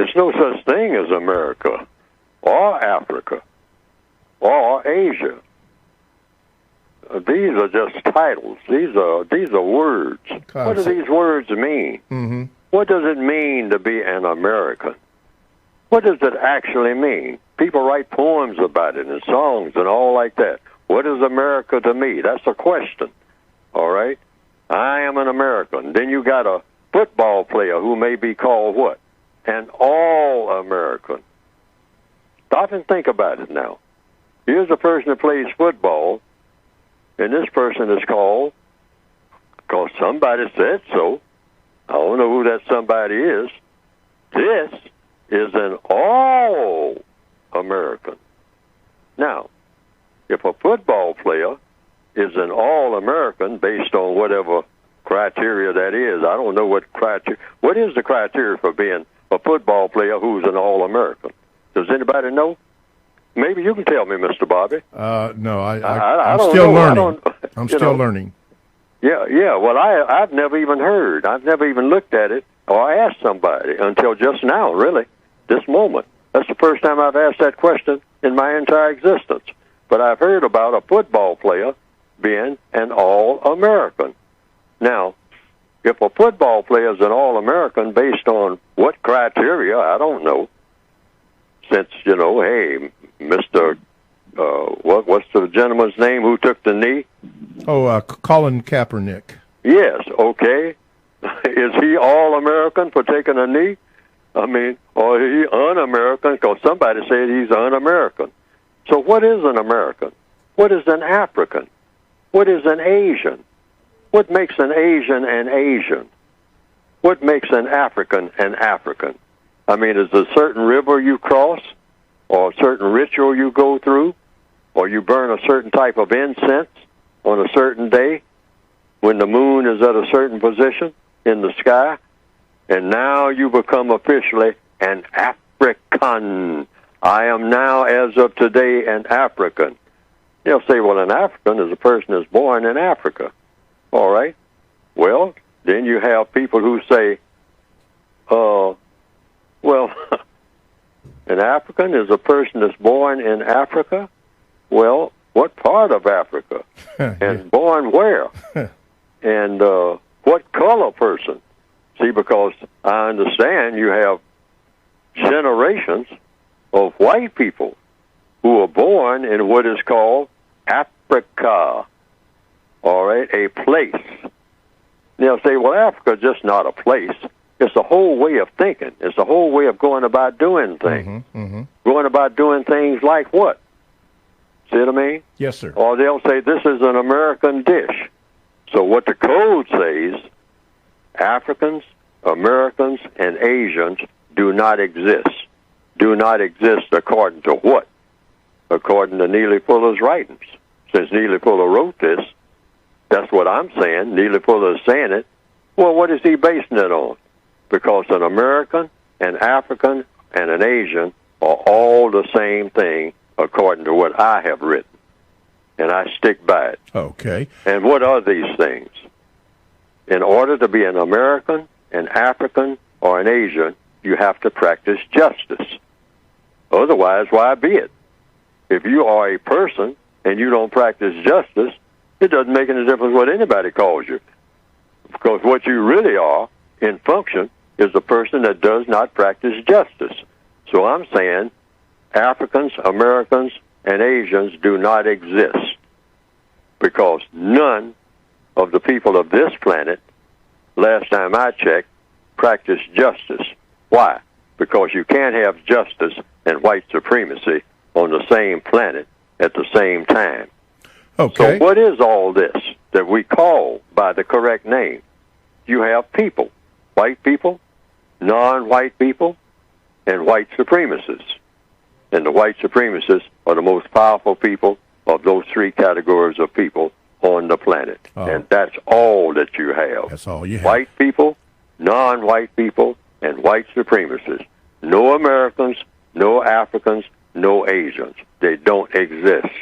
There's no such thing as America or Africa or Asia. These are just titles. These are words. What do these words mean? Mm-hmm. What does it mean to be an American? What does it actually mean? People write poems about it and songs and all like that. What is America to me? That's a question. All right? I am an American. Then you got a football player who may be called what? An All-American. Stop and think about it now. Here's a person that plays football, and this person is called, because somebody said so. I don't know who that somebody is. This is an All-American. Now, if a football player is an All-American based on whatever criteria that is, I don't know what criteria. What is the criteria for being a football player who's an All-American? Does anybody know? Maybe you can tell me, Mr. Bobby. No, I'm still learning. I'm still learning. Yeah. Well, I've never even heard. I've never even looked at it or asked somebody until just now, really, this moment. That's the first time I've asked that question in my entire existence. But I've heard about a football player being an All-American. Now, if a football player is an All-American based on what criteria, I don't know. Since, hey, Mr. What's the gentleman's name who took the knee? Oh, Colin Kaepernick. Yes, okay. Is he All-American for taking a knee? I mean, or is he un-American because somebody said he's un-American? So what is an American? What is an African? What is an Asian? What makes an Asian an Asian? What makes an African an African? I mean, is there a certain river you cross, or a certain ritual you go through, or you burn a certain type of incense on a certain day when the moon is at a certain position in the sky, and now you become officially an African. I am now, as of today, an African. They'll say, well, an African is a person that's born in Africa. All right. Well, then you have people who say, well, an African is a person that's born in Africa? Well, what part of Africa? And born where? And what color person? See, because I understand you have generations of white people who are born in what is called Africa. All right, a place. They'll say, well, Africa is just not a place. It's a whole way of thinking. It's a whole way of going about doing things. Mm-hmm, mm-hmm. Going about doing things like what? See what I mean? Yes, sir. Or they'll say, this is an American dish. So what the code says, Africans, Americans, and Asians do not exist. Do not exist according to what? According to Neely Fuller's writings. Since Neely Fuller wrote this, that's what I'm saying. Neely Fuller is saying it. Well, what is he basing it on? Because an American, an African, and an Asian are all the same thing according to what I have written. And I stick by it. Okay. And what are these things? In order to be an American, an African, or an Asian, you have to practice justice. Otherwise, why be it? If you are a person and you don't practice justice, it doesn't make any difference what anybody calls you. Because what you really are, in function, is a person that does not practice justice. So I'm saying Africans, Americans, and Asians do not exist. Because none of the people of this planet, last time I checked, practice justice. Why? Because you can't have justice and white supremacy on the same planet at the same time. Okay. So what is all this that we call by the correct name? You have people, white people, non-white people, and white supremacists. And the white supremacists are the most powerful people of those three categories of people on the planet. Oh. And that's all that you have. That's all you have. White people, non-white people, and white supremacists. No Americans, no Africans, no Asians. They don't exist.